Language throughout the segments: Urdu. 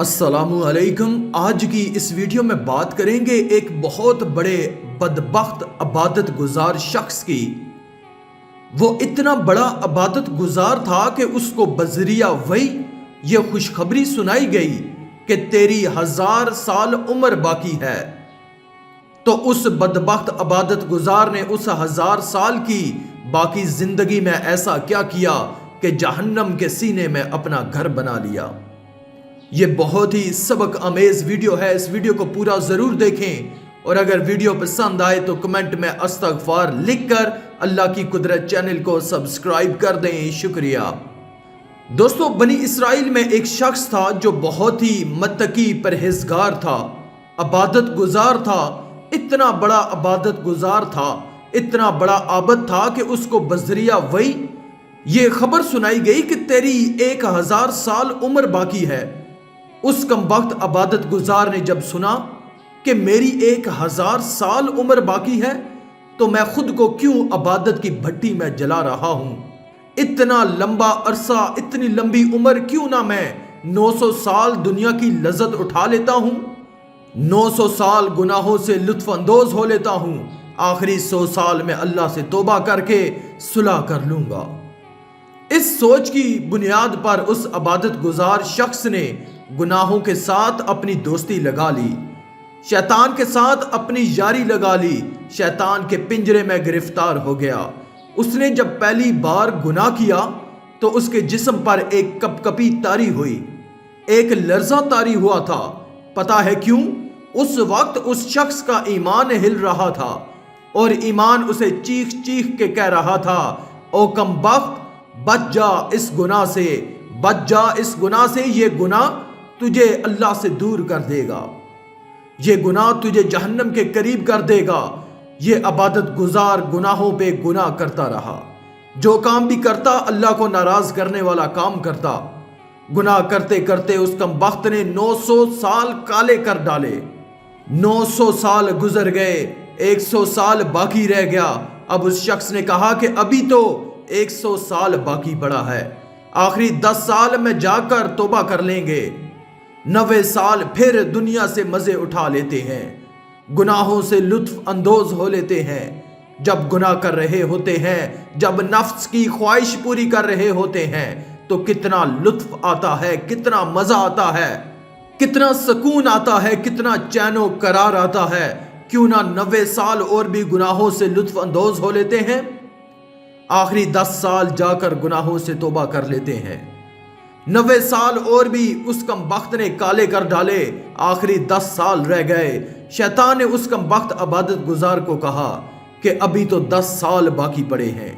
السلام علیکم۔ آج کی اس ویڈیو میں بات کریں گے ایک بہت بڑے بدبخت عبادت گزار شخص کی۔ وہ اتنا بڑا عبادت گزار تھا کہ اس کو بذریعہ وحی یہ خوشخبری سنائی گئی کہ تیری 1000 سال عمر باقی ہے۔ تو اس بدبخت عبادت گزار نے اس 1000 سال کی باقی زندگی میں ایسا کیا کیا کہ جہنم کے سینے میں اپنا گھر بنا لیا۔ یہ بہت ہی سبق آمیز ویڈیو ہے، اس ویڈیو کو پورا ضرور دیکھیں، اور اگر ویڈیو پسند آئے تو کمنٹ میں استغفار لکھ کر اللہ کی قدرت چینل کو سبسکرائب کر دیں۔ شکریہ۔ دوستو، بنی اسرائیل میں ایک شخص تھا جو بہت ہی متقی پرہیزگار تھا، عبادت گزار تھا، اتنا بڑا عبادت گزار تھا، اتنا بڑا عابد تھا کہ اس کو بذریعہ وحی یہ خبر سنائی گئی کہ تیری 1000 سال عمر باقی ہے۔ اس کمبخت عبادت گزار نے جب سنا کہ میری 1000 سال عمر باقی ہے تو میں خود کو کیوں عبادت کی بھٹی میں جلا رہا ہوں؟ اتنا لمبا عرصہ، اتنی لمبی عمر کیوں نہ میں 900 سال دنیا کی لذت اٹھا لیتا ہوں، 900 سال گناہوں سے لطف اندوز ہو لیتا ہوں، آخری 100 سال میں اللہ سے توبہ کر کے صلح کر لوں گا۔ اس سوچ کی بنیاد پر اس عبادت گزار شخص نے گناہوں کے ساتھ اپنی دوستی لگا لی، شیطان کے ساتھ اپنی یاری لگا لی، شیطان کے پنجرے میں گرفتار ہو گیا۔ اس نے جب پہلی بار گناہ کیا تو اس کے جسم پر ایک کپ کپی طاری ہوئی، ایک لرزہ طاری ہوا تھا۔ پتہ ہے کیوں؟ اس وقت اس شخص کا ایمان ہل رہا تھا، اور ایمان اسے چیخ چیخ کے کہہ رہا تھا، او کم بخت، بچ جا اس گناہ سے، بچ جا اس گناہ سے، یہ گناہ تجھے اللہ سے دور کر دے گا، یہ گناہ تجھے جہنم کے قریب کر دے گا۔ یہ عبادت گزار گناہوں پہ گناہ کرتا رہا، جو کام بھی کرتا اللہ کو ناراض کرنے والا کام کرتا۔ گناہ کرتے کرتے اس کم بخت نے 900 سال کالے کر ڈالے۔ 900 سال گزر گئے، 100 سال باقی رہ گیا۔ اب اس شخص نے کہا کہ ابھی تو 100 سال باقی پڑا ہے، آخری 10 سال میں جا کر توبہ کر لیں گے، 90 سال پھر دنیا سے مزے اٹھا لیتے ہیں، گناہوں سے لطف اندوز ہو لیتے ہیں۔ جب گناہ کر رہے ہوتے ہیں، جب نفس کی خواہش پوری کر رہے ہوتے ہیں تو کتنا لطف آتا ہے، کتنا مزہ آتا ہے، کتنا سکون آتا ہے، کتنا چین و قرار آتا ہے۔ کیوں نہ 90 سال اور بھی گناہوں سے لطف اندوز ہو لیتے ہیں، آخری 10 سال جا کر گناہوں سے توبہ کر لیتے ہیں۔ 90 سال اور بھی اس کم بخت نے کالے کر ڈالے، آخری 10 سال رہ گئے۔ شیطان نے اس کم بخت عبادت گزار کو کہا کہ ابھی تو 10 سال باقی پڑے ہیں،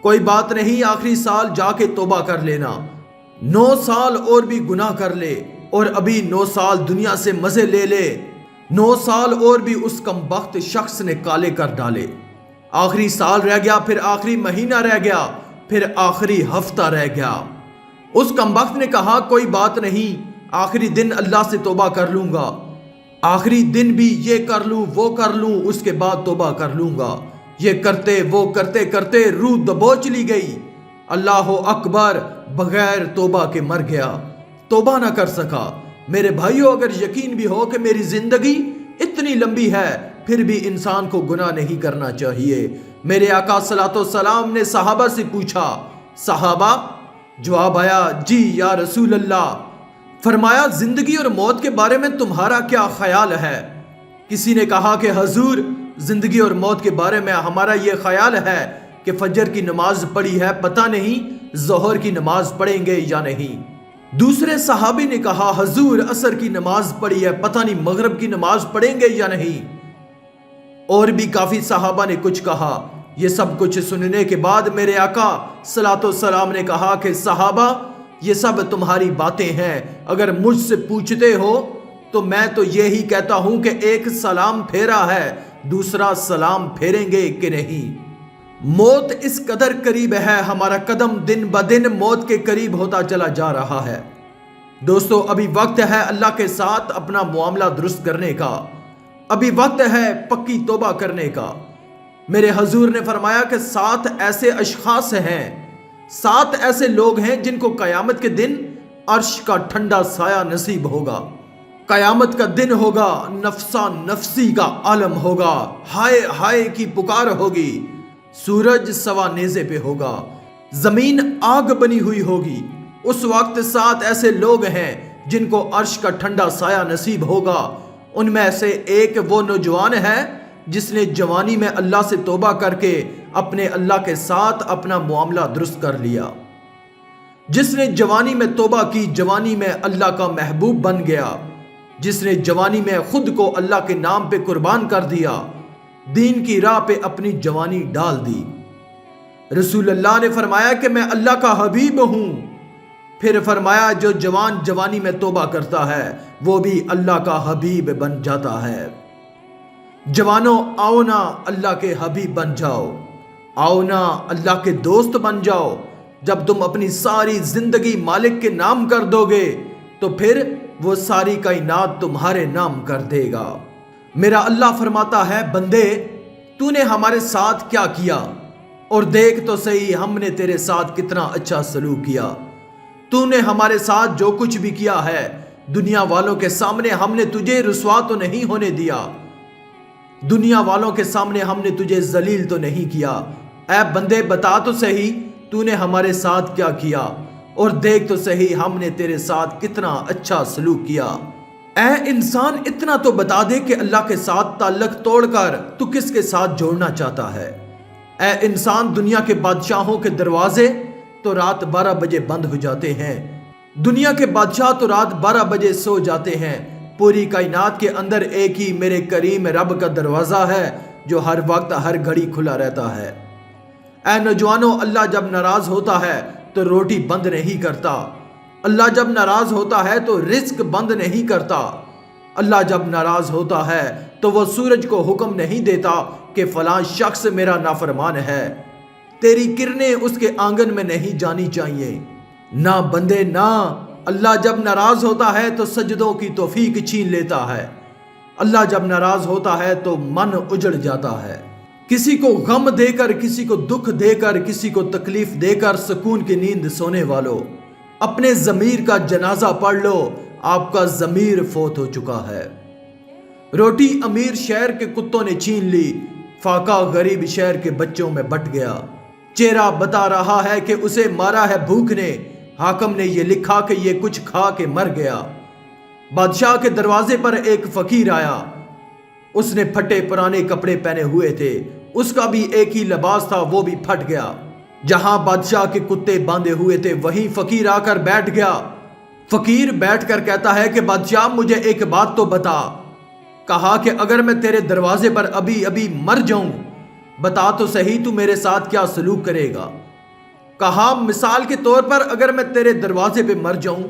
کوئی بات نہیں، آخری سال جا کے توبہ کر لینا، 9 سال اور بھی گناہ کر لے، اور ابھی 9 سال دنیا سے مزے لے لے۔ 9 سال اور بھی اس کم بخت شخص نے کالے کر ڈالے، آخری سال رہ گیا، پھر آخری مہینہ رہ گیا، پھر آخری ہفتہ رہ گیا۔ اس کمبخت نے کہا کوئی بات نہیں، آخری دن اللہ سے توبہ کر لوں گا، آخری دن بھی یہ کر لوں وہ کر لوں، اس کے بعد توبہ کر لوں گا۔ یہ کرتے وہ کرتے کرتے روح دبوچ لی گئی، اللہ اکبر، بغیر توبہ کے مر گیا، توبہ نہ کر سکا۔ میرے بھائیو، اگر یقین بھی ہو کہ میری زندگی اتنی لمبی ہے پھر بھی انسان کو گناہ نہیں کرنا چاہیے۔ میرے آقا صلوات و سلام نے صحابہ سے پوچھا، صحابہ، جواب آیا جی یا رسول اللہ۔ فرمایا زندگی اور موت کے بارے میں تمہارا کیا خیال ہے؟ کسی نے کہا کہ حضور، زندگی اور موت کے بارے میں ہمارا یہ خیال ہے کہ فجر کی نماز پڑھی ہے، پتہ نہیں ظہر کی نماز پڑھیں گے یا نہیں۔ دوسرے صحابی نے کہا حضور، عصر کی نماز پڑھی ہے، پتہ نہیں مغرب کی نماز پڑھیں گے یا نہیں۔ اور بھی کافی صحابہ نے کچھ کہا۔ یہ سب کچھ سننے کے بعد میرے آقا صلوات و سلام نے کہا کہ صحابہ، یہ سب تمہاری باتیں ہیں، اگر مجھ سے پوچھتے ہو تو میں تو یہی کہتا ہوں کہ ایک سلام پھیرا ہے، دوسرا سلام پھیریں گے کہ نہیں؟ موت اس قدر قریب ہے، ہمارا قدم دن بدن موت کے قریب ہوتا چلا جا رہا ہے۔ دوستو، ابھی وقت ہے اللہ کے ساتھ اپنا معاملہ درست کرنے کا، ابھی وقت ہے پکی توبہ کرنے کا۔ میرے حضور نے فرمایا کہ 7 ایسے اشخاص ہیں، 7 ایسے لوگ ہیں جن کو قیامت کے دن عرش کا ٹھنڈا سایہ نصیب ہوگا۔ قیامت کا دن ہوگا، نفسا نفسی کا عالم ہوگا، ہائے ہائے کی پکار ہوگی، سورج سوا نیزے پہ ہوگا، زمین آگ بنی ہوئی ہوگی۔ اس وقت 7 ایسے لوگ ہیں جن کو عرش کا ٹھنڈا سایہ نصیب ہوگا۔ ان میں سے ایک وہ نوجوان ہے جس نے جوانی میں اللہ سے توبہ کر کے اپنے اللہ کے ساتھ اپنا معاملہ درست کر لیا، جس نے جوانی میں توبہ کی، جوانی میں اللہ کا محبوب بن گیا، جس نے جوانی میں خود کو اللہ کے نام پہ قربان کر دیا، دین کی راہ پہ اپنی جوانی ڈال دی۔ رسول اللہ نے فرمایا کہ میں اللہ کا حبیب ہوں۔ پھر فرمایا جو جوان جوانی میں توبہ کرتا ہے وہ بھی اللہ کا حبیب بن جاتا ہے۔ جوانوں آؤ نا اللہ کے حبیب بن جاؤ، آؤ نا اللہ کے دوست بن جاؤ۔ جب تم اپنی ساری زندگی مالک کے نام کر دو گے تو پھر وہ ساری کائنات تمہارے نام کر دے گا۔ میرا اللہ فرماتا ہے بندے تو نے ہمارے ساتھ کیا کیا، اور دیکھ تو صحیح ہم نے تیرے ساتھ کتنا اچھا سلوک کیا۔ تو نے ہمارے ساتھ جو کچھ بھی کیا ہے دنیا والوں کے سامنے ہم نے تجھے رسوا تو نہیں ہونے دیا، دنیا والوں کے سامنے ہم نے تجھے ذلیل تو نہیں کیا۔ اے بندے بتا تو صحیح تو نے ہمارے ساتھ کیا کیا، اور دیکھ تو صحیح ہم نے تیرے ساتھ کتنا اچھا سلوک کیا۔ اے انسان اتنا تو بتا دے کہ اللہ کے ساتھ تعلق توڑ کر تو کس کے ساتھ جوڑنا چاہتا ہے۔ اے انسان دنیا کے بادشاہوں کے دروازے تو رات 12 بجے بند ہو جاتے ہیں، دنیا کے بادشاہ تو رات 12 بجے سو جاتے ہیں، پوری کائنات کے اندر ایک ہی میرے کریم رب کا دروازہ ہے جو ہر وقت ہر گھڑی کھلا رہتا ہے۔ اے نوجوانوں اللہ جب ناراض ہوتا ہے تو روٹی بند نہیں کرتا، اللہ جب ناراض ہوتا ہے تو رزق بند نہیں کرتا، اللہ جب ناراض ہوتا ہے تو وہ سورج کو حکم نہیں دیتا کہ فلاں شخص میرا نافرمان ہے، تیری کرنیں اس کے آنگن میں نہیں جانی چاہیے۔ نہ بندے نہ، اللہ جب ناراض ہوتا ہے تو سجدوں کی توفیق چھین لیتا ہے، اللہ جب ناراض ہوتا ہے تو من اجڑ جاتا ہے۔ کسی کو غم دے کر، کسی کو دکھ دے کر، کسی کو تکلیف دے کر سکون کی نیند سونے والو، اپنے ضمیر کا جنازہ پڑھ لو، آپ کا ضمیر فوت ہو چکا ہے۔ روٹی امیر شہر کے کتوں نے چھین لی، فاقہ غریب شہر کے بچوں میں بٹ گیا۔ چہرہ بتا رہا ہے کہ اسے مارا ہے بھوک نے، حاکم نے یہ لکھا کہ یہ کچھ کھا کے مر گیا۔ بادشاہ کے دروازے پر ایک فقیر آیا، اس نے پھٹے پرانے کپڑے پہنے ہوئے تھے، اس کا بھی ایک ہی لباس تھا، وہ بھی پھٹ گیا۔ جہاں بادشاہ کے کتے باندھے ہوئے تھے وہیں فقیر آ کر بیٹھ گیا۔ فقیر بیٹھ کر کہتا ہے کہ بادشاہ مجھے ایک بات تو بتا۔ کہا کہ اگر میں تیرے دروازے پر ابھی ابھی مر جاؤں بتا تو صحیح تو میرے ساتھ کیا سلوک کرے گا۔ کہا مثال کے طور پر اگر میں تیرے دروازے پہ مر جاؤں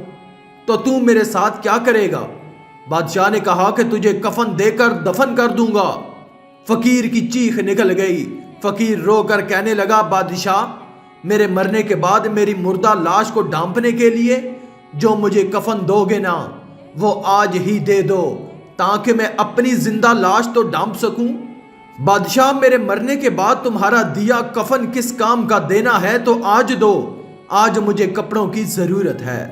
تو میرے ساتھ کیا کرے گا؟ بادشاہ نے کہا کہ تجھے کفن دے کر دفن کر دوں گا۔ فقیر کی چیخ نکل گئی، فقیر رو کر کہنے لگا بادشاہ میرے مرنے کے بعد میری مردہ لاش کو ڈھانپنے کے لیے جو مجھے کفن دو گے نا وہ آج ہی دے دو تاکہ میں اپنی زندہ لاش تو ڈھانپ سکوں۔ بادشاہ میرے مرنے کے بعد تمہارا دیا کفن کس کام کا دینا ہے تو آج دو، آج مجھے کپڑوں کی ضرورت ہے۔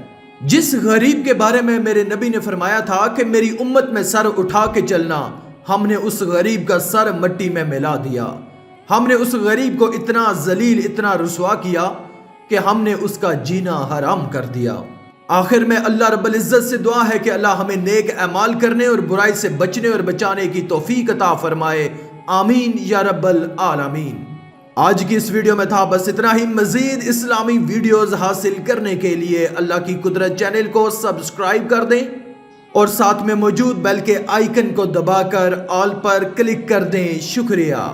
جس غریب کے بارے میں میرے نبی نے فرمایا تھا کہ میری امت میں سر اٹھا کے چلنا، ہم نے اس غریب کا سر مٹی میں ملا دیا۔ ہم نے اس غریب کو اتنا ذلیل، اتنا رسوا کیا کہ ہم نے اس کا جینا حرام کر دیا۔ آخر میں اللہ رب العزت سے دعا ہے کہ اللہ ہمیں نیک اعمال کرنے اور برائی سے بچنے اور بچانے کی توفیق عطا فرمائے، آمین یا رب العالمین۔ آج کی اس ویڈیو میں تھا بس اتنا ہی۔ مزید اسلامی ویڈیوز حاصل کرنے کے لیے اللہ کی قدرت چینل کو سبسکرائب کر دیں اور ساتھ میں موجود بیل کے آئیکن کو دبا کر آل پر کلک کر دیں۔ شکریہ۔